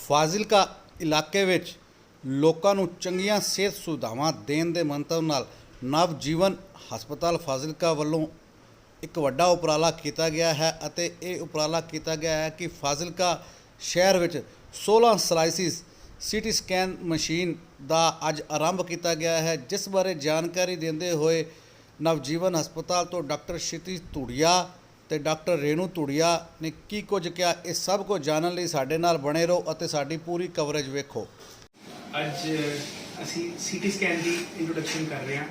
ਫਾਜ਼ਿਲਕਾ ਇਲਾਕੇ ਵਿੱਚ ਲੋਕਾਂ ਨੂੰ ਚੰਗੀਆਂ ਸਿਹਤ ਸੁਵਿਧਾਵਾਂ ਦੇਣ ਦੇ ਮੰਤਵ ਨਾਲ ਨਵ ਜੀਵਨ ਹਸਪਤਾਲ ਫਾਜ਼ਿਲਕਾ ਵੱਲੋਂ ਇੱਕ ਵੱਡਾ ਉਪਰਾਲਾ ਕੀਤਾ ਗਿਆ ਹੈ ਅਤੇ ਇਹ ਉਪਰਾਲਾ ਕੀਤਾ ਗਿਆ ਹੈ ਕਿ ਫਾਜ਼ਿਲਕਾ ਸ਼ਹਿਰ ਵਿੱਚ 16 ਸਲਾਈਸਿਸ ਸੀਟੀ ਸਕੈਨ ਮਸ਼ੀਨ ਦਾ ਅੱਜ ਆਰੰਭ ਕੀਤਾ ਗਿਆ ਹੈ, ਜਿਸ ਬਾਰੇ ਜਾਣਕਾਰੀ ਦਿੰਦੇ ਹੋਏ ਨਵਜੀਵਨ ਹਸਪਤਾਲ ਤੋਂ ਡਾਕਟਰ ਸ਼ਿਤੀ ਧੂੜੀਆ ਤੇ ਡਾਕਟਰ ਰੇਣੂ ਧੂੜੀਆ ਨੇ ਕੀ ਕੁਝ ਕਿਹਾ। ਇਹ ਸਭ ਕੁਝ ਜਾਣਨ ਲਈ ਸਾਡੇ ਨਾਲ ਬਣੇ ਰਹੋ ਅਤੇ ਸਾਡੀ ਪੂਰੀ ਕਵਰੇਜ ਵੇਖੋ। ਅੱਜ ਅਸੀਂ ਸੀਟੀ ਸਕੈਨ ਦੀ ਇੰਟਰੋਡਕਸ਼ਨ ਕਰ ਰਹੇ ਹਾਂ।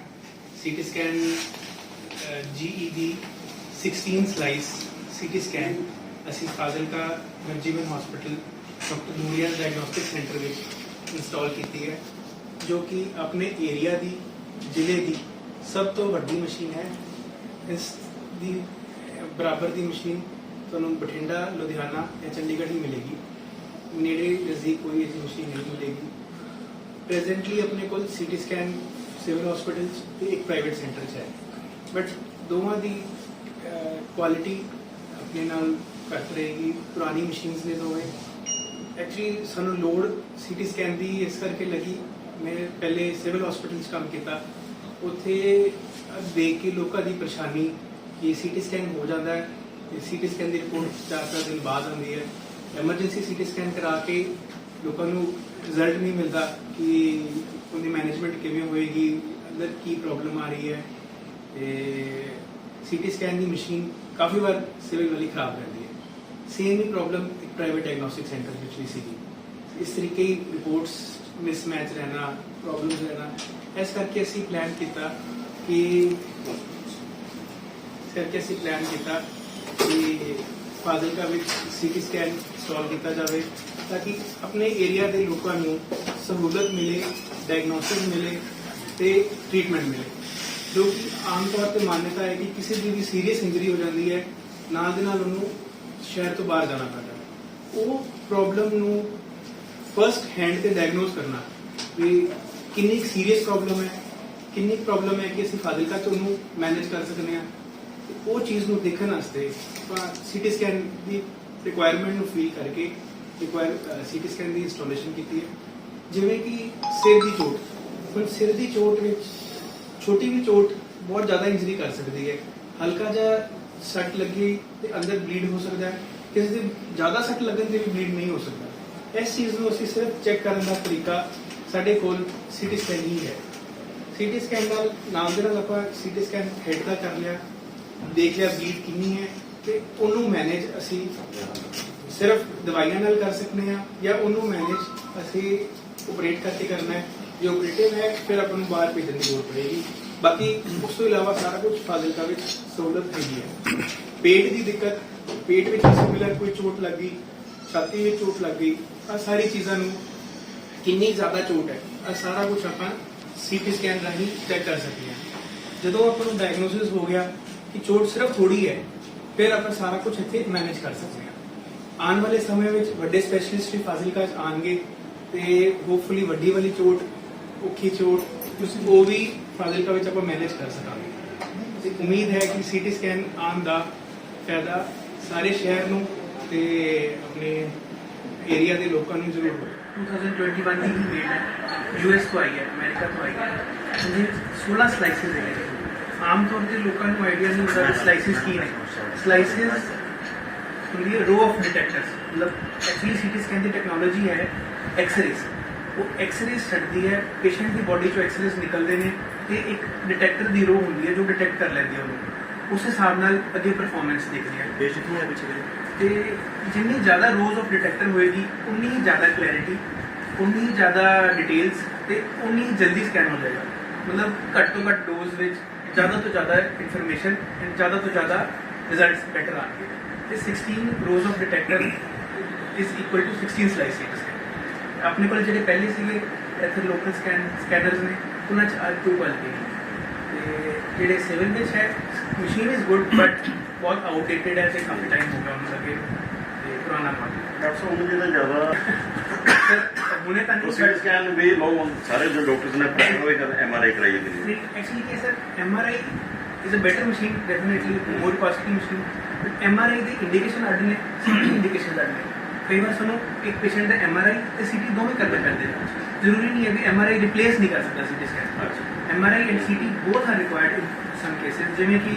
CT scan GED 16 slice CT scan ਅਸੀਂ Fazilka Navjeevan hospital doctor Dhuria diagnostic centre ਵਿੱਚ ਇੰਸਟਾਲ ਕੀਤੀ ਹੈ, ਜੋ ਕਿ ਆਪਣੇ ਏਰੀਆ ਦੀ ਜ਼ਿਲ੍ਹੇ ਦੀ ਸਭ ਤੋਂ ਵੱਡੀ ਮਸ਼ੀਨ ਹੈ। ਇਸ ਦੀ ਬਰਾਬਰ ਦੀ ਮਸ਼ੀਨ ਤੁਹਾਨੂੰ ਬਠਿੰਡਾ, ਲੁਧਿਆਣਾ ਜਾਂ ਚੰਡੀਗੜ੍ਹ ਹੀ ਮਿਲੇਗੀ। ਨੇੜੇ ਨਜ਼ਦੀਕ ਕੋਈ ਐਸੀ ਮਸ਼ੀਨ ਨਹੀਂ ਮਿਲੇਗੀ। ਪ੍ਰੈਜ਼ੈਂਟਲੀ ਆਪਣੇ ਕੋਲ ਸੀਟੀ ਸਕੈਨ ਸਿਵਲ ਹਸਪੀਟਲ ਤੇ ਇੱਕ ਪ੍ਰਾਈਵੇਟ ਸੈਂਟਰ 'ਚ ਹੈ, ਬਟ ਦੋਵਾਂ ਦੀ ਕੁਆਲਿਟੀ ਆਪਣੇ ਨਾਲ ਘੱਟ ਰਹੇਗੀ। ਪੁਰਾਣੀ ਮਸ਼ੀਨਸ ਨੇ ਦੋਵੇਂ। ਐਕਚੁਅਲੀ ਸਾਨੂੰ ਲੋੜ ਸੀਟੀ ਸਕੈਨ ਦੀ ਇਸ ਕਰਕੇ ਲੱਗੀ, ਮੈਂ ਪਹਿਲੇ ਸਿਵਲ ਹਸਪੀਟਲ 'ਚ ਕੰਮ ਕੀਤਾ। ਉੱਥੇ ਦੇਖ ਕੇ ਲੋਕਾਂ ਦੀ ਪਰੇਸ਼ਾਨੀ ਕਿ ਸੀਟੀ ਸਕੈਨ ਹੋ ਜਾਂਦਾ ਹੈ ਤੇ ਸੀਟੀ ਸਕੈਨ ਦੀ ਰਿਪੋਰਟ 4-4 ਦਿਨ ਬਾਅਦ ਆਉਂਦੀ ਹੈ। ਐਮਰਜੈਂਸੀ ਸੀਟੀ ਸਕੈਨ ਕਰਾ ਕੇ ਲੋਕਾਂ ਨੂੰ ਰਿਜ਼ਲਟ ਨਹੀਂ ਮਿਲਦਾ ਕਿ ਉਹਦੀ ਮੈਨੇਜਮੈਂਟ ਕਿਵੇਂ ਹੋਏਗੀ, ਅੰਦਰ ਕੀ ਪ੍ਰੋਬਲਮ ਆ ਰਹੀ ਹੈ। ਤੇ ਸੀਟੀ ਸਕੈਨ ਦੀ ਮਸ਼ੀਨ ਕਾਫੀ ਵਾਰ ਸਿਵਲ ਵਾਲੀ ਖਰਾਬ ਰਹਿੰਦੀ ਹੈ। ਸੇਮ ਹੀ ਪ੍ਰੋਬਲਮ ਇੱਕ ਪ੍ਰਾਈਵੇਟ ਡਾਇਗਨੋਸਟਿਕ ਸੈਂਟਰ ਵਿੱਚ ਵੀ ਸੀਗੀ। ਇਸ ਤਰੀਕੇ ਹੀ ਰਿਪੋਰਟਸ ਮਿਸਮੈਚ ਰਹਿਣਾ, ਪ੍ਰੋਬਲਮਸ ਰਹਿਣਾ। ਇਸ ਕਰਕੇ ਅਸੀਂ ਪਲਾਨ ਕੀਤਾ ਕਿ ਫਾਜ਼ਿਲਕਾ ਵਿੱਚ ਸੀਟੀ ਸਕੈਨ ਇੰਸਟਾਲ ਕੀਤਾ ਜਾਵੇ ਤਾਂ ਕਿ ਆਪਣੇ ਏਰੀਆ ਦੇ ਲੋਕਾਂ ਨੂੰ ਸਹੂਲਤ ਮਿਲੇ, ਡਾਇਗਨੋਸਟਿਕ ਮਿਲੇ ਤੇ ਟ੍ਰੀਟਮੈਂਟ ਮਿਲੇ। ਜੋ ਕਿ ਆਮ ਤੌਰ ਤੇ ਮਾਨਤਾ ਹੈ ਕਿ ਕਿਸੇ ਦੀ ਵੀ ਸੀਰੀਅਸ ਇੰਜਰੀ ਹੋ ਜਾਂਦੀ ਹੈ, ਨਾਲ ਦੇ ਨਾਲ ਉਹਨੂੰ ਸ਼ਹਿਰ ਤੋਂ ਬਾਹਰ ਜਾਣਾ ਪੈਂਦਾ। ਉਹ ਪ੍ਰੋਬਲਮ ਨੂੰ ਫਸਟ ਹੈਂਡ ਤੇ ਡਾਇਗਨੋਸ ਕਰਨਾ ਵੀ ਕਿੰਨੀ ਸੀਰੀਅਸ ਪ੍ਰੋਬਲਮ ਹੈ, ਕਿੰਨੀ ਪ੍ਰੋਬਲਮ ਹੈ ਕਿ ਅਸੀਂ ਫਾਜ਼ਿਲਕਾ 'ਚ ਉਹਨੂੰ ਮੈਨੇਜ ਕਰ ਸਕਦੇ ਹਾਂ। ਉਹ ਚੀਜ਼ ਨੂੰ ਦੇਖਣ ਵਾਸਤੇ ਆਪਾਂ ਸੀਟੀ ਸਕੈਨ ਦੀ ਰਿਕੁਆਇਰਮੈਂਟ ਨੂੰ ਫੀਲ ਕਰਕੇ ਸੀਟੀ ਸਕੈਨ ਦੀ ਇੰਸਟਾਲੇਸ਼ਨ ਕੀਤੀ ਹੈ। ਜਿਵੇਂ ਕਿ ਸਿਰ ਦੀ ਚੋਟ, ਹੁਣ ਸਿਰ ਦੀ ਚੋਟ ਵਿੱਚ ਛੋਟੀ ਵੀ ਚੋਟ ਬਹੁਤ ਜ਼ਿਆਦਾ ਇੰਜਰੀ ਕਰ ਸਕਦੀ ਹੈ। ਹਲਕਾ ਜਿਹਾ ਸੱਟ ਲੱਗੀ ਤੇ ਅੰਦਰ ਬਲੀਡ ਹੋ ਸਕਦਾ ਹੈ, ਕਿਸੇ ਦੇ ਜ਼ਿਆਦਾ ਸੱਟ ਲੱਗਣ ਤੇ ਵੀ ਬਲੀਡ ਨਹੀਂ ਹੋ ਸਕਦਾ। ਇਸ ਚੀਜ਼ ਨੂੰ ਅਸੀਂ ਸਿਰਫ ਚੈੱਕ ਕਰਨ ਦਾ ਤਰੀਕਾ ਸਾਡੇ ਕੋਲ ਸੀਟੀ ਸਕੈਨ ਹੀ ਹੈ। ਸੀਟੀ ਸਕੈਨ ਨਾਲ ਦੇ ਨਾਲ ਆਪਾਂ ਸੀਟੀ ਸਕੈਨ ਹੈਡ ਦਾ ਕਰ ਲਿਆ, ਦੇਖ ਲਿਆ ਬਲੀਡ ਕਿੰਨੀ ਹੈ ਤੇ ਉਹਨੂੰ ਮੈਨੇਜ ਅਸੀਂ ਸਿਰਫ ਦਵਾਈਆਂ ਨਾਲ ਕਰ ਸਕਦੇ ਹਾਂ ਜਾਂ ਉਹਨੂੰ ਮੈਨੇਜ ਅਸੀਂ ਆਪਰੇਟ ਕਰਕੇ ਕਰਨਾ ਹੈ। ਜੇ ਆਪਰੇਟਿਵ ਹੈ ਫਿਰ ਆਪਾਂ ਨੂੰ ਬਾਹਰ ਭੇਜਣ ਦੀ ਲੋੜ ਪਏਗੀ। ਬਾਕੀ ਉਸ ਤੋਂ ਇਲਾਵਾ ਸਾਰਾ ਕੁਝ ਫਾਜ਼ਿਲਕਾ ਵਿੱਚ ਸਹੂਲਤ ਹੈਗੀ ਹੈ। ਪੇਟ ਦੀ ਦਿੱਕਤ, ਪੇਟ ਵਿੱਚ ਸਿਮਿਲਰ ਕੋਈ ਚੋਟ ਲੱਗ ਗਈ, ਛਾਤੀ ਵਿੱਚ ਚੋਟ ਲੱਗ ਗਈ, ਆ ਸਾਰੀ ਚੀਜ਼ਾਂ ਨੂੰ ਕਿੰਨੀ ਜ਼ਿਆਦਾ ਚੋਟ ਹੈ ਆ ਸਾਰਾ ਕੁਝ ਆਪਾਂ ਸੀਟੀ ਸਕੈਨ ਰਾਹੀਂ ਚੈੱਕ ਕਰ ਸਕਦੇ ਹਾਂ। ਜਦੋਂ ਆਪਾਂ ਨੂੰ ਡਾਇਗਨੋਸਿਸ ਹੋ ਗਿਆ ਕਿ ਚੋਟ ਸਿਰਫ ਥੋੜੀ ਹੈ, ਫਿਰ ਆਪਾਂ ਸਾਰਾ ਕੁਝ ਇੱਥੇ ਮੈਨੇਜ ਕਰ ਸਕਦੇ ਹਾਂ। ਆਉਣ ਵਾਲੇ ਸਮੇਂ ਵਿੱਚ ਵੱਡੇ ਸਪੈਸ਼ਲਿਸਟ ਵੀ ਫਾਜ਼ਿਲਕਾ 'ਚ ਆਉਣਗੇ ਤੇ ਹੋਪਫੁਲੀ ਵੱਡੀ ਵਾਲੀ ਚੋਟ, ਔਖੀ ਚੋਟ, ਉਹ ਵੀ ਫਾਜ਼ਿਲਕਾ ਵਿੱਚ ਆਪਾਂ ਮੈਨੇਜ ਕਰ ਸਕਾਂਗੇ। ਉਮੀਦ ਹੈ ਕਿ ਸੀਟੀ ਸਕੈਨ ਆਉਣ ਦਾ ਫਾਇਦਾ ਸਾਰੇ ਸ਼ਹਿਰ ਨੂੰ ਤੇ ਆਪਣੇ ਏਰੀਆ ਦੇ ਲੋਕਾਂ ਨੂੰ ਜ਼ਰੂਰ ਹੋਵੇ। 2021 ਦੀ ਮੇਡ ਹੈ, US ਤੋਂ ਆਈ ਹੈ, ਅਮਰੀਕਾ ਤੋਂ ਆਈ ਹੈ। ਉਹਦੇ 16 ਸਲਾਈਸਿਸ ਹੈ। ਆਮ ਤੌਰ ਤੇ ਲੋਕਾਂ ਨੂੰ ਆਈਡੀਆ ਨਹੀਂ ਹੁੰਦਾ ਕਿ ਸਲਾਈਸਿਸ ਕੀ ਨੇ। ਸਲਾਈਸਿਸ ਹੁੰਦੀ ਹੈ ਰੋ ਆਫ ਡਿਟੈਕਟਰਸ। ਮਤਲਬ ਐਕਚੁਅਲੀ ਸੀਟੀ ਸਕੈਨ ਦੀ ਟੈਕਨੋਲੋਜੀ ਹੈ ਐਕਸਰੇਜ਼। ਉਹ ਐਕਸਰੇਜ਼ ਛੱਡਦੀ ਹੈ, ਪੇਸ਼ੈਂਟ ਦੀ ਬੋਡੀ 'ਚੋਂ ਐਕਸਰੇਜ਼ ਨਿਕਲਦੇ ਨੇ ਤੇ ਇੱਕ ਡਿਟੈਕਟਰ ਦੀ ਰੋ ਹੁੰਦੀ ਹੈ ਜੋ ਡਿਟੈਕਟ ਕਰ ਲੈਂਦੀ ਹੈ ਉਹਨੂੰ। ਉਸ ਹਿਸਾਬ ਨਾਲ ਅੱਗੇ ਪਰਫਾਰਮੈਂਸ ਦੇਖਦੀ ਹੈ। ਬੇਸ਼ੱਕ ਨਹੀਂ ਹੈ ਪਿੱਛੇ ਤੇ ਜਿੰਨੀ ਜ਼ਿਆਦਾ ਰੋਜ਼ ਆਫ ਡਿਟੈਕਟਰ ਹੋਏਗੀ, ਉਨੀ ਹੀ ਜ਼ਿਆਦਾ ਕਲੈਰਿਟੀ, ਉਨੀ ਹੀ ਜ਼ਿਆਦਾ ਡਿਟੇਲਸ ਤੇ ਉਨੀ ਹੀ ਜਲਦੀ ਸਕੈਨ ਹੋ ਜਾਏਗਾ। ਮਤਲਬ ਘੱਟ ਤੋਂ ਘੱਟ ਡੋਜ਼ ਵਿੱਚ ਜ਼ਿਆਦਾ ਤੋਂ ਜ਼ਿਆਦਾ ਇਨਫੋਰਮੇਸ਼ਨ, ਜ਼ਿਆਦਾ ਤੋਂ ਜ਼ਿਆਦਾ ਰਿਜ਼ਲਟਸ ਬੈਟਰ ਆਉਣਗੇ। ਤੇ 16 rows of detector is equal to 16 slice CT scan. ਆਪਣੇ ਕੋਲ ਜਿਹੜੇ ਪਹਿਲੇ ਸੀਗੇ ਇੱਥੇ ਲੋਕਲ ਸਕੈਨਰਸ ਨੇ, ਉਹਨਾਂ 'ਚ ਅੱਜ 2 ਕੁਆਲਿਟੀ ਨੇ। ਤੇ ਜਿਹੜੇ ਸਿਵਲ ਵਿੱਚ ਹੈ, ਮਸ਼ੀਨ ਇਜ਼ ਗੁੱਡ ਬਟ ਬਹੁਤ ਆਊਟਡੇਟਡ ਹੈ ਤੇ ਕਾਫੀ ਟਾਈਮ ਹੋ ਗਿਆ ਉਹਨੂੰ ਲੱਗੇ ਤੇ ਪੁਰਾਣਾ ਮਾਡਲ। ਡਾਕਟਰ ਸਾਹਿਬ ਉਹਨੂੰ ਜਿਹੜਾ ਜ਼ਿਆਦਾ ਸਰ ਹੁਣੇ ਤਾਂ ਨਹੀਂ ਸੀਟੀ ਸਕੈਨ ਵੀ ਬਹੁਤ ਸਾਰੇ ਜੋ ਡਾਕਟਰਸ ਨੇ ਪ੍ਰੈਫਰ ਹੋਏ ਕਰ MRI ਕਰਾਈ ਜਾਂਦੀ ਨੇ। Actually Ki sir, MRI is a better machine, definitely more costly machine, but MRI the indication ਅੱਡ ਨੇ, ਇੰਡੀਕੇਸ਼ਨ ਅੱਡ ਨੇ। ਕਈ ਵਾਰ ਸਾਨੂੰ ਇੱਕ ਪੇਸ਼ੈਂਟ ਦਾ MRI ਤੇ CT ਦੋਵੇਂ ਕਰਨੇ ਪੈਂਦੇ ਨੇ। ਜ਼ਰੂਰੀ ਨਹੀਂ ਹੈ ਵੀ MRI ਰਿਪਲੇਸ ਨਹੀਂ ਕਰ ਸਕਦਾ CT scan. MRI and CT both are required in some cases। ਜਿਵੇਂ ਕਿ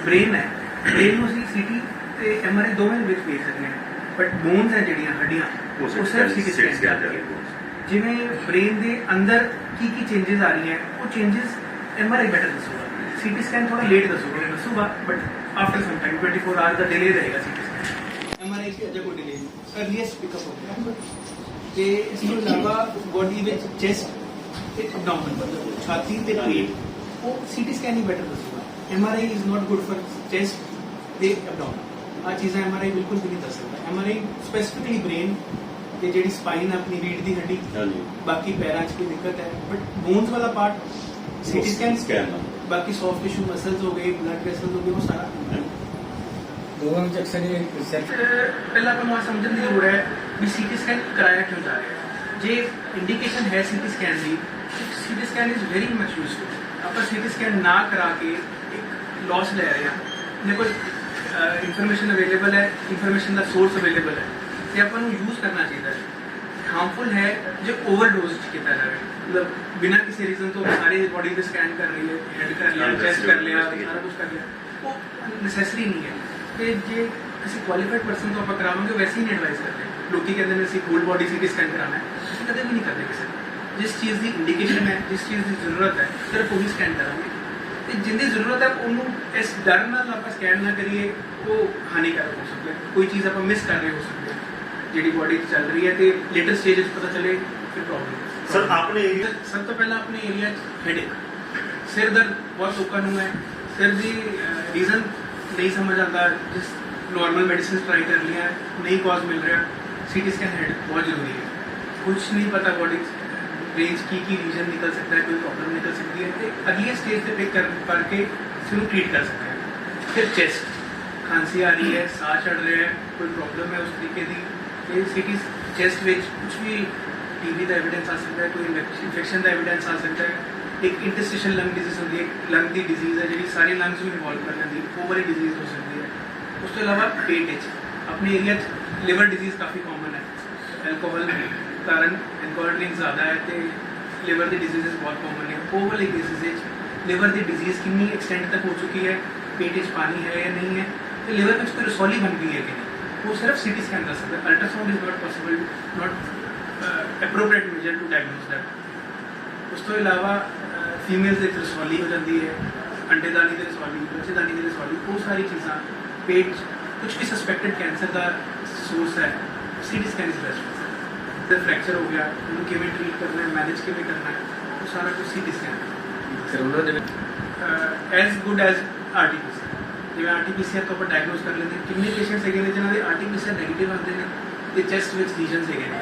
ਬ੍ਰੇਨ ਹੈ, ਬ੍ਰੇਨ ਨੂੰ ਅਸੀਂ CT ਤੇ MRI ਦੋਵੇਂ ਵਿੱਚ ਵੇਖ ਸਕਦੇ ਹਾਂ, ਬਟ ਬੋਨਸ ਹੈ ਜਿਹੜੀਆਂ ਹੱਡੀਆਂ ਉਹ ਸਿਰਫ CT ਸਕੈਨ ਕਰਦੇ ਨੇ। ਜਿਵੇਂ ਬ੍ਰੇਨ ਦੇ ਅੰਦਰ ਕੀ ਚੇਂਜਸ ਆ ਰਹੀਆਂ ਉਹ ਚੇਂਜਸ MRI ਬੈਟਰ ਦੱਸੂਗਾ, CT ਸਕੈਨ ਥੋੜਾ ਲੇਟ ਦੱਸੂਗਾ but after some time 24 hours the delay ਰਹੇਗਾ CT ਸਕੈਨ। MRI से अजय को डिले अर्लीस्ट पिकअप हो गया। ਤੇ ਇਸ ਤੋਂ ਇਲਾਵਾ ਬੋਡੀ ਵਿੱਚ ਚੈਸਟ ਇੱਕ ਐਬਡੋਮਨ ਮਤਲਬ ਛਾਤੀ ਤੇ ਪੇਟ ਉਹ CT ਸਕੈਨ ਹੀ ਬੈਟਰ ਦੱਸੂਗਾ। MRI is not good for chest ਤੇ ਐਬਡੋਮਨ। ਆ ਚੀਜ਼ਾਂ MRI ਬਿਲਕੁਲ ਵੀ ਨਹੀਂ ਦੱਸ ਸਕਦਾ। MRI ਸਪੈਸੀਫਿਕਲੀ ਬ੍ਰੇਨ ਤੇ ਜਿਹੜੀ ਸਪਾਈਨ ਆਪਣੀ ਰੀੜ ਦੀ ਹੱਡੀ ਬਾਕੀ ਪੈਰਾਂ 'ਚ ਕੋਈ ਦਿੱਕਤ ਹੈ ਬਟ ਬੋਨਸ ਵਾਲਾ ਪਾਰਟ CT ਸਕੈਨ ਬਾਕੀ ਸੌਫਟ ਟਿਸ਼ੂ ਮਸਲਸ ਹੋ ਗਏ ਬਲੱਡ ਵੈਸਲਸ ਹੋ ਗਏ ਉਹ ਸਾਰਾ ਦੋਵਾਂ ਵਿੱਚ ਅਕਸਰ ਇਹ ਰਿਸਰਚ ਪਹਿਲਾਂ ਆਪਾਂ ਨੂੰ ਸਮਝਣ ਦੀ ਲੋੜ ਹੈ ਵੀ CT ਸਕੈਨ ਕਰਾਇਆ ਕਿਉਂ ਜਾ ਰਿਹਾ ਹੈ। ਜੇ ਇੰਡੀਕੇਸ਼ਨ ਹੈ CT scan the, CT scan is very much useful. ਆਪਾਂ CT ਸਕੈਨ ਨਾ ਕਰਾ ਕੇ ਇੱਕ ਲਾਸ ਲੈ ਰਹੇ ਹਾਂ, ਮੇਰੇ ਕੋਲ ਇਨਫੋਰਮੇਸ਼ਨ ਅਵੇਲੇਬਲ ਹੈ, ਇਨਫੋਰਮੇਸ਼ਨ ਦਾ ਸੋਰਸ ਅਵੇਲੇਬਲ ਹੈ ਤੇ ਆਪਾਂ ਨੂੰ ਯੂਜ਼ ਕਰਨਾ ਚਾਹੀਦਾ ਹੈ। ਹਾਰਮਫੁਲ ਹੈ ਜੇ ਓਵਰਡੋਜ਼ ਕੀਤਾ ਜਾਵੇ, ਮਤਲਬ ਬਿਨਾਂ ਕਿਸੇ ਰੀਜ਼ਨ ਤੋਂ ਸਾਰੀ ਬੋਡੀ ਤੇ ਸਕੈਨ ਕਰ ਰਹੀ ਹੈ, ਹੈਡ ਕਰ ਲਿਆ, ਚੈਸਟ ਕਰ ਲਿਆ, ਸਾਰਾ ਕੁਝ ਕਰ ਲਿਆ, ਉਹ ਨੈਸੈਸਰੀ ਨਹੀਂ ਹੈ। ਤੇ ਜੇ ਕਿਸੇ ਕੁਆਲੀਫਾਈਡ ਪਰਸਨ ਤੋਂ ਆਪਾਂ ਕਰਾਵਾਂਗੇ ਵੈਸੇ ਹੀ ਨਹੀਂ ਐਡਵਾਈਸ ਕਰਦੇ। ਲੋਕੀ ਕਹਿੰਦੇ ਨੇ ਅਸੀਂ ਫੁੱਲ ਬੋਡੀ CT ਸਕੈਨ ਕਰਾਉਣਾ ਹੈ, ਅਸੀਂ ਕਦੇ ਵੀ ਨਹੀਂ ਕਰਦੇ ਕਿਸੇ ਨੂੰ। ਜਿਸ ਚੀਜ਼ ਦੀ ਇੰਡੀਕੇਸ਼ਨ ਹੈ, ਜਿਸ ਚੀਜ਼ ਦੀ ਜ਼ਰੂਰਤ ਹੈ ਸਿਰਫ ਉਹੀ ਸਕੈਨ ਕਰਾਂਗੇ ਤੇ ਜਿੰਦੀ ਜ਼ਰੂਰਤ ਹੈ ਉਹਨੂੰ ਇਸ ਡਰ ਨਾਲ ਆਪਾਂ ਸਕੈਨ ਨਾ ਕਰੀਏ ਉਹ ਹਾਨੀਕਾਰਕ ਹੋ ਸਕਦਾ ਹੈ। ਕੋਈ ਚੀਜ਼ ਆਪਾਂ ਮਿਸ ਕਰ ਰਹੇ ਹੋ ਸਕਦੇ ਹਾਂ ਜਿਹੜੀ ਬੋਡੀ 'ਚ ਚੱਲ ਰਹੀ ਹੈ ਤੇ ਲੇਟਰ ਸਟੇਜ 'ਚ ਪਤਾ ਚੱਲੇ ਫਿਰ ਪ੍ਰੋਬਲਮ। ਸਰ ਆਪਣੇ ਏਰੀਆ ਸਭ ਤੋਂ ਪਹਿਲਾਂ ਆਪਣੇ ਏਰੀਆ 'ਚ ਹੈਡੇਕ, ਸਿਰ ਦਰਦ ਬਹੁਤ ਲੋਕਾਂ ਨੂੰ ਹੈ। ਸਿਰ ਦੀ ਰੀਜ਼ਨ ਨਹੀਂ ਸਮਝ ਆਉਂਦਾ, ਜਿਸ ਨੋਰਮਲ ਮੈਡੀਸਿਨ ਟਰਾਈ ਕਰ ਲਿਆ ਨਹੀਂ ਕਾਜ਼ ਮਿਲ ਰਿਹਾ, CT ਸਕੈਨ ਹੈਡ ਬਹੁਤ ਜ਼ਰੂਰੀ ਹੈ। ਕੁਛ ਨਹੀਂ ਪਤਾ ਬੋਡੀ ਰੇਂਜ ਕੀ ਰੀਜਨ ਨਿਕਲ ਸਕਦਾ ਹੈ, ਕੋਈ ਪ੍ਰੋਬਲਮ ਨਿਕਲ ਸਕਦੀ ਹੈ ਤੇ ਅਗਲੀ ਸਟੇਜ ਤੇ ਪਿਕ ਕਰਕੇ ਇਸਨੂੰ ਟ੍ਰੀਟ ਕਰ ਸਕਦੇ ਹਾਂ। ਫਿਰ ਚੈਸਟ, ਖਾਂਸੀ ਆ ਰਹੀ ਹੈ, ਸਾਹ ਚੜ ਰਿਹਾ ਹੈ, ਕੋਈ ਪ੍ਰੋਬਲਮ ਹੈ ਉਸ ਤਰੀਕੇ ਦੀ ਤੇ CT ਚੈਸਟ ਵਿੱਚ ਕੁਛ ਵੀ TB ਦਾ ਐਵੀਡੈਂਸ ਆ ਸਕਦਾ ਹੈ, ਕੋਈ ਇਨਫੈਕਸ਼ਨ ਦਾ ਐਵੀਡੈਂਸ ਆ ਸਕਦਾ ਹੈ। ਇੱਕ ਇੰਟਰਸਟੀਸ਼ੀਅਲ ਲੰਗ ਡਿਜ਼ੀਜ਼ ਹੁੰਦੀ ਹੈ, ਲੰਗ ਦੀ ਡਿਜ਼ੀਜ਼ ਹੈ ਜਿਹੜੀ ਸਾਰੇ ਲੰਗਸ ਨੂੰ ਇਨਵੋਲਵ ਕਰ ਲੈਂਦੀ ਹੈ, ਓਵਰੀ ਡਿਜ਼ੀਜ਼ ਹੋ ਸਕਦੀ ਹੈ। ਉਸ ਤੋਂ ਇਲਾਵਾ ਪੇਟ ਵਿੱਚ ਆਪਣੇ ਏਰੀਆ 'ਚ ਲਿਵਰ ਡਿਜ਼ੀਜ਼ ਕਾਫੀ ਕਾਮਨ ਹੈ, ਐਲਕੋਹਲ ਕਾਰਨ ਐਲਕੋਹਲ ਡਰਿੰਕ ਜ਼ਿਆਦਾ ਹੈ ਤੇ ਲਿਵਰ ਦੀ ਡਿਜ਼ੀਜ਼ ਬਹੁਤ ਕਾਮਨ ਹੈ। ਉਹ ਵਾਲੇ ਕੇਸਿਸ ਵਿੱਚ ਲਿਵਰ ਦੀ ਡਿਜ਼ੀਜ਼ ਕਿੰਨੀ ਐਕਸਟੈਂਟ ਤੱਕ ਹੋ ਚੁੱਕੀ ਹੈ, ਪੇਟ ਵਿੱਚ ਪਾਣੀ ਹੈ ਜਾਂ ਨਹੀਂ ਹੈ ਤੇ ਲਿਵਰ ਵਿੱਚ ਕੋਈ ਰਸੌਲੀ ਬਣ ਗਈ ਹੈ ਕਿ ਨਹੀਂ, ਉਹ ਸਿਰਫ CT ਸਕੈਨ ਦੱਸ ਸਕਦਾ। Ultrasound is not possible, not appropriate major to diagnose that. ਉਸ ਤੋਂ ਇਲਾਵਾ ਫੀਮੇਲਸ ਦੇ ਰਸੌਲੀ ਹੋ ਜਾਂਦੀ ਹੈ, ਅੰਡੇਦਾਨੀ ਦੇ ਰਸੌਲੀ, ਬੱਚੇਦਾਨੀ ਦੇ ਰਸੌਲੀ, ਉਹ ਸਾਰੀ ਚੀਜ਼ਾਂ ਪੇਟ ਕੁਝ ਵੀ ਸਸਪੈਕਟਡ ਕੈਂਸਰ ਦਾ ਸੋਰਸ ਹੈ, CT ਸਕੈਨ ਇਜ਼ ਬੈਸਟ। ਤੇ ਫ੍ਰੈਕਚਰ ਹੋ ਗਿਆ, ਉਹਨੂੰ ਕਿਵੇਂ ਟ੍ਰੀਟ ਕਰਨਾ ਹੈ, ਮੈਨੇਜ ਕਿਵੇਂ ਕਰਨਾ ਹੈ, ਉਹ ਸਾਰਾ ਕੁਝ CT ਸਕੈਨ ਸਰ ਉਹਨਾਂ ਦੇ ਐਜ਼ ਗੁੱਡ ਐਜ਼ RT-PCR। ਜਿਵੇਂ RT-PCR ਤੋਂ ਆਪਾਂ ਡਾਇਗਨੋਸ ਕਰ ਲੈਂਦੇ ਕਿੰਨੇ ਪੇਸ਼ੈਂਟਸ ਹੈਗੇ ਨੇ ਜਿਨ੍ਹਾਂ ਦੇ RT-PCR ਨੈਗੇਟਿਵ ਆਉਂਦੇ ਨੇ ਤੇ ਚੈਸਟ ਵਿੱਚ ਲੀਜਨਸ ਹੈਗੇ ਨੇ,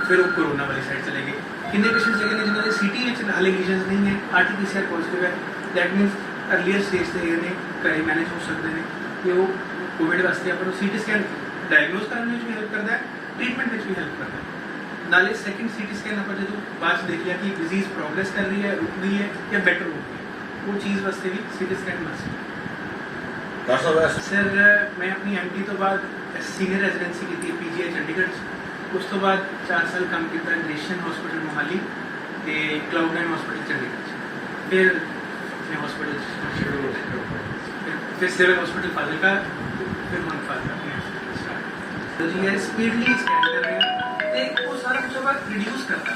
ਫਿਰ ਉਹ ਕੋਰੋਨਾ ਵਾਲੀ ਸਾਈਡ ਚਲੇ ਗਏ। ਕਿੰਨੇ ਪੇਸ਼ੈਂਟਸ ਹੈਗੇ ਨੇ ਜਿਨ੍ਹਾਂ ਦੇ CT ਵਿੱਚ ਹਾਲੇ ਲੀਜਨਸ ਨਹੀਂ ਹੈ, RT-PCR ਪੋਜ਼ਿਟਿਵ ਹੈ, ਦੈਟ ਮੀਨਸ ਅਰਲੀਅਰ ਸਟੇਜ ਤੇ ਹੈਗੇ ਨੇ, ਘਰੇ ਮੈਨੇਜ ਹੋ ਸਕਦੇ ਨੇ ਕਿ ਉਹ ਕੋਵਿਡ ਵਾਸਤੇ ਆਪਾਂ ਨੂੰ CT ਸਕੈਨ ਡਾਇਗਨੋਸ ਕਰਨ ਵਿੱਚ ਵੀ ਹੈਲਪ ਕਰਦਾ ਹੈ, ਟ੍ਰੀਟਮੈਂਟ ਵਿੱਚ ਵੀ ਹੈਲਪ ਕਰਦਾ ਹੈ। ਨਾਲੇ ਸੈਕਿੰਡ CT ਸਕੈਨ ਆਪਾਂ ਜਦੋਂ ਬਾਅਦ 'ਚ ਦੇਖਿਆ ਕਿ ਡਿਜ਼ੀਜ਼ ਪ੍ਰੋਗਰੈਸ ਕਰ ਰਹੀ ਹੈ, ਰੁਕ ਗਈ ਹੈ ਜਾਂ ਬੈਟਰ ਹੋ ਗਈ ਹੈ, ਉਹ ਚੀਜ਼ ਵਾਸਤੇ ਵੀ CT ਸਕੈਨ ਮਸਟ ਹੈ। ਸਰ ਮੈਂ ਆਪਣੀ MD ਤੋਂ ਬਾਅਦ ਸੀਨੀਅਰ ਰੈਜ਼ੀਡੈਂਸੀ ਕੀਤੀ PGI ਚੰਡੀਗੜ੍ਹ 'ਚ। ਉਸ ਤੋਂ ਬਾਅਦ 4 ਸਾਲ ਕੰਮ ਕੀਤਾ ਨੇਸ਼ਨ ਹਸਪੀਟਲ ਮੋਹਾਲੀ ਤੇ ਕਲਾਊਡ9 ਹਸਪੀਟਲ ਚੰਡੀਗੜ੍ਹ 'ਚ। ਫਿਰ ਮੈਂ ਹਸਪੀਟਲ ਸ਼ੁਰੂ ਹੋ ਗਿਆ, ਫਿਰ ਸਿਵਲ ਹਸਪੀਟਲ ਫਾਜ਼ਿਲਕਾ, ਫਿਰ ਮਨਫਾਜ਼ਿਲਕਾ ਜੀ ਹੈ। ਸਪੀਡਲੀ ਸਕੈਨ ਕਰ ਰਹੇ ਹਾਂ ਤੇ ਉਹ ਸਾਰਾ ਕੁਝ ਆਪਾਂ ਰਿਡਿਊਸ ਕਰਦਾ।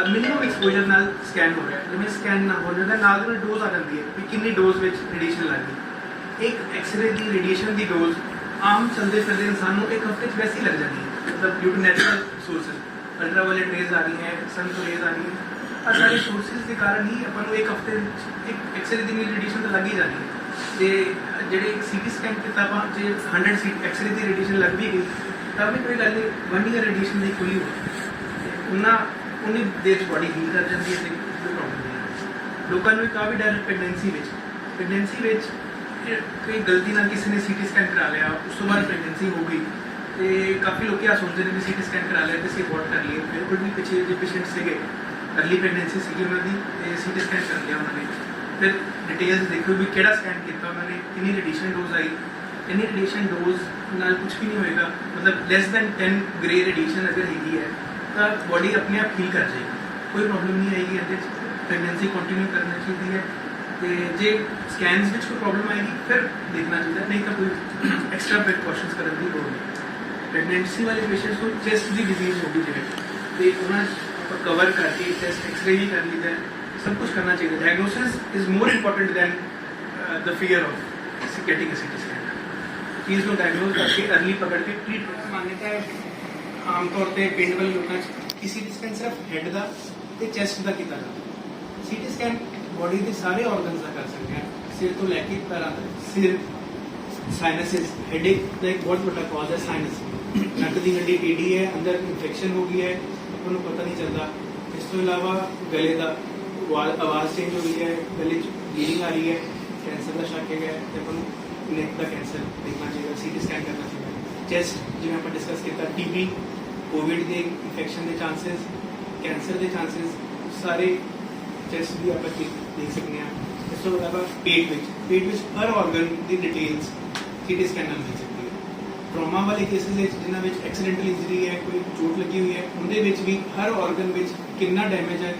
ਮਿਨੀਮਮ ਐਕਸਪੋਜ਼ਰ ਨਾਲ ਸਕੈਨ ਹੋ ਰਿਹਾ, ਜਿਵੇਂ ਸਕੈਨ ਨਾ ਹੋ ਜਾਂਦਾ ਨਾਲ ਦੀ ਡੋਜ਼ ਆ ਜਾਂਦੀ ਹੈ ਵੀ ਕਿੰਨੀ ਡੋਜ਼ ਵਿੱਚ ਰੇਡੀਏਸ਼ਨ ਲੱਗ ਗਈ। ਇੱਕ ਐਕਸਰੇ ਦੀ ਰੇਡੀਏਸ਼ਨ ਦੀ ਡੋਜ਼ ਆਮ ਚਲਦੇ ਫਿਰਦੇ ਇਨਸਾਨ ਨੂੰ ਇੱਕ ਹਫ਼ਤੇ 'ਚ ਵੈਸੇ ਹੀ ਲੱਗ ਜਾਂਦੀ ਹੈ, ਮਤਲਬ due to natural sources, ultraviolet rays ਆ ਰਹੀ ਹੈ, ਸਨ ਤੋਂ ਰੇਜ਼ ਆ ਰਹੀ ਹੈ, ਆ ਸਾਰੇ ਸੋਰਸਿਸ ਦੇ ਕਾਰਨ ਹੀ ਆਪਾਂ ਨੂੰ ਇੱਕ ਹਫ਼ਤੇ ਵਿੱਚ ਇੱਕ ਐਕਸਰੇ ਦੀ ਰੇਡੀਏਸ਼ਨ ਤਾਂ ਲੱਗ ਹੀ ਜਾਂਦੀ ਹੈ। ਤੇ ਜਿਹੜੇ CT ਸਕੈਨ ਕੀਤਾ ਆਪਾਂ ਜੇ 100 ਐਕਸਰੇ ਦੀ ਰੇਡੀਏਸ਼ਨ ਲੱਗ ਵੀ ਗਈ ਤਾਂ ਵੀ ਕੋਈ ਗੱਲ ਨਹੀਂ, 1 ਈਅਰ ਰੇਡੀਏਸ਼ਨ ਦੀ ਖੁੱਲੀ ਹੋਈ ਉਨੀ ਦੇਰ 'ਚ ਬੋਡੀ ਹੀਲ ਕਰ ਜਾਂਦੀ ਹੈ ਤੇ ਕੋਈ ਪ੍ਰੋਬਲਮ ਨਹੀਂ। ਲੋਕਾਂ ਨੂੰ ਕਾਫੀ ਡਰ ਪ੍ਰੈਗਨੈਂਸੀ ਵਿੱਚ ਕੋਈ ਗਲਤੀ ਨਾਲ ਕਿਸੇ ਨੇ CT ਸਕੈਨ ਕਰਾ ਲਿਆ, ਉਸ ਤੋਂ ਬਾਅਦ ਪ੍ਰੈਗਨੈਂਸੀ ਹੋ ਗਈ ਤੇ ਕਾਫੀ ਲੋਕ ਆ ਸੋਚਦੇ ਨੇ ਵੀ CT ਸਕੈਨ ਕਰਾ ਲਿਆ ਤੇ ਅਸੀਂ ਅਬੋਰਟ ਕਰ ਲਈਏ। ਮੇਰੇ ਕੋਲ ਵੀ ਪਿੱਛੇ ਜੇ ਪੇਸ਼ੈਂਟ ਸੀਗੇ, ਅਰਲੀ ਪ੍ਰੈਗਨੈਂਸੀ ਸੀਗੀ ਉਹਨਾਂ ਦੀ ਤੇ CT ਸਕੈਨ ਕਰ ਲਿਆ ਉਹਨਾਂ ਨੇ, ਫਿਰ ਡਿਟੇਲਸ ਦੇਖੋ ਵੀ ਕਿਹੜਾ ਸਕੈਨ ਕੀਤਾ ਉਹਨਾਂ ਨੇ, ਕਿੰਨੀ ਰੇਡੀਏਸ਼ਨ ਡੋਜ਼ ਆਈ, ਇੰਨੀ ਰੇਡੀਏਸ਼ਨ ਡੋਜ਼ ਨਾਲ ਕੁਝ ਵੀ ਨਹੀਂ ਹੋਏਗਾ, ਮਤਲਬ ਲੈਸ ਦੈਨ 10 ਗ੍ਰੇ ਰੇਡੀਏਸ਼ਨ ਅਗਰ ਹੈਗੀ ਹੈ ਤਾਂ ਬੋਡੀ ਆਪਣੇ ਆਪ ਹੀਲ ਕਰ ਜਾਏਗੀ, ਕੋਈ ਪ੍ਰੋਬਲਮ ਨਹੀਂ ਆਏਗੀ। ਇਹਦੇ ਵਿੱਚ ਪ੍ਰੈਗਨੈਂਸੀ ਕੰਟੀਨਿਊ ਕਰਨੀ ਚਾਹੀਦੀ ਹੈ ਤੇ ਜੇ ਸਕੈਨਸ ਵਿੱਚ ਕੋਈ ਪ੍ਰੋਬਲਮ ਆਏਗੀ ਫਿਰ ਦੇਖਣਾ ਚਾਹੀਦਾ, ਨਹੀਂ ਤਾਂ ਕੋਈ ਐਕਸਟਰਾ ਪ੍ਰੀਕਾਸ਼ਨਸ ਕਰਨ ਦੀ ਲੋੜ ਨਹੀਂ। ਪ੍ਰੈਗਨੈਂਸੀ ਵਾਲੇ ਪੇਸ਼ੈਂਟਸ ਨੂੰ ਚੈਸਟ ਦੀ ਡਿਜ਼ੀਜ਼ ਹੋਗੀ ਜਿਵੇਂ ਤੇ ਉਹਨਾਂ ਆਪਾਂ ਕਵਰ ਕਰਕੇ ਚੈਸਟ ਐਕਸਰੇ ਵੀ ਕਰ ਲਈਦਾ, ਸਭ ਕੁਝ ਕਰਨਾ ਚਾਹੀਦਾ। Diagnosis is more important than the fear of getting a CT scan. ਚੀਜ਼ ਨੂੰ ਡਾਇਗਨੋਸ ਕਰਕੇ अर्ਲੀ ਪਕੜ ਕੇ ਟ੍ਰੀਟ। ਮਾਨਤਾ ਹੈ ਆਮ ਤੌਰ ਤੇ ਪਿੰਡ ਵਾਲੇ ਲੋਕਾਂ 'ਚ ਕਿ ਸੀਟੀ ਸਕੈਨ ਸਿਰਫ ਹੈਡ ਦਾ ਤੇ ਚੈਸਟ ਦਾ ਕੀਤਾ ਜਾਂਦਾ। ਸੀਟੀ ਸਕੈਨ ਬੋਡੀ ਦੇ ਸਾਰੇ ਆਰਗਨਸ ਦਾ ਕਰ ਸਕਦੇ ਹਾਂ, ਸਿਰ ਤੋਂ ਲੈ ਕੇ ਪੈਰਾਂ ਤੱਕ। ਸਿਰ, ਸਾਈਨਸਿਸ, ਹੈਡੇਕ ਦਾ ਇੱਕ ਬਹੁਤ ਵੱਡਾ ਕਾਜ਼ ਹੈ ਸਾਈਨਸ। ਨੱਕ ਦੀ ਹੱਡੀ ਟੇਢੀ ਹੈ, ਅੰਦਰ ਇਨਫੈਕਸ਼ਨ ਹੋ ਗਈ ਹੈ, ਆਪਾਂ ਨੂੰ ਪਤਾ ਨਹੀਂ ਚੱਲਦਾ। ਇਸ ਤੋਂ ਇਲਾਵਾ ਗਲੇ ਦਾ ਆਵਾਜ਼ ਚੇਂਜ ਹੋ ਗਈ ਹੈ, ਗਲੇ 'ਚ ਬਲੀਡਿੰਗ ਆ ਰਹੀ ਹੈ, ਕੈਂਸਰ ਦਾ ਸ਼ੱਕ ਹੈਗਾ ਤੇ ਆਪਾਂ ਨੂੰ ਨੈਕ ਦਾ ਕੈਂਸਰ ਦੇਖਣਾ ਚਾਹੀਦਾ, ਸੀਟੀ ਸਕੈਨ ਕਰਨਾ ਚਾਹੀਦਾ। ਚੈਸਟ ਜਿਵੇਂ ਆਪਾਂ ਡਿਸਕਸ ਕੀਤਾ, ਟੀਬੀ, ਕੋਵਿਡ ਦੇ ਇਨਫੈਕਸ਼ਨ ਦੇ ਚਾਂਸਸ, ਕੈਂਸਰ ਦੇ ਚਾਂਸਸ ਸਾਰੇ ਚੈਸਟ ਵੀ ਆਪਾਂ ਦੇਖ ਸਕਦੇ ਹਾਂ। ਇਸ ਤੋਂ ਇਲਾਵਾ ਪੇਟ ਵਿੱਚ ਹਰ ਆਰਗਨ ਦੀ ਡਿਟੇਲਸ ਸੀਟੀ ਸਕੈਨ ਨਾਲ ਮਿਲ ਸਕਦੀ ਹੈ। ਟਰਾਮਾ ਵਾਲੇ ਕੇਸਿਸ ਵਿੱਚ ਜਿਨ੍ਹਾਂ ਵਿੱਚ ਐਕਸੀਡੈਂਟਲ ਇੰਜਰੀ ਹੈ, ਕੋਈ ਚੋਟ ਲੱਗੀ ਹੋਈ ਹੈ, ਉਹਦੇ ਵਿੱਚ ਵੀ ਹਰ ਆਰਗਨ ਵਿੱਚ ਕਿੰਨਾ ਡੈਮੇਜ ਹੈ,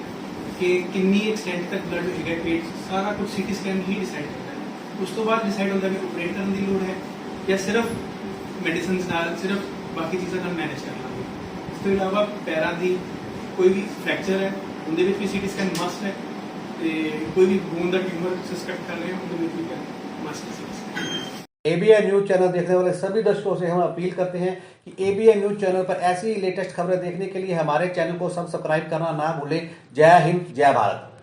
ਕਿ ਕਿੰਨੀ ਐਕਸਟੈਂਟ ਤੱਕ ਬਲੱਡ ਹੈਗਾ ਪੇਟ 'ਚ, ਸਾਰਾ ਕੁਝ ਸੀਟੀ ਸਕੈਨ ਹੀ ਡਿਸਾਈਡ ਕਰਦਾ ਹੈ। ਉਸ ਤੋਂ ਬਾਅਦ ਡਿਸਾਈਡ ਹੁੰਦਾ ਵੀ ਆਪਰੇਟ ਕਰਨ ਦੀ ਲੋੜ ਹੈ ਜਾਂ ਸਿਰਫ ਮੈਡੀਸਿਨਸ ਨਾਲ, ਸਿਰਫ ਬਾਕੀ ਚੀਜ਼ਾਂ ਨਾਲ ਮੈਨੇਜ ਕਰ ਲਾਂਗੇ। ਇਸ ਤੋਂ ਇਲਾਵਾ ਪੈਰਾਂ ਦੀ ਕੋਈ ਵੀ ਫ੍ਰੈਕਚਰ ਹੈ, ਉਹਦੇ ਵਿੱਚ ਵੀ ਸੀਟੀ ਸਕੈਨ ਮਸਟ ਹੈ ਤੇ ਕੋਈ ਵੀ ਬੋਨ ਦਾ ट्यूमर सस्पेक्ट कर रहे हैं उनके लिए भी मस्ट है। एबीएन न्यूज चैनल देखने वाले सभी दर्शकों से हम अपील करते हैं कि एबीएन न्यूज चैनल पर ऐसी ही लेटेस्ट खबरें देखने के लिए हमारे चैनल को सब्सक्राइब करना ना भूलें। जय हिंद, जय भारत।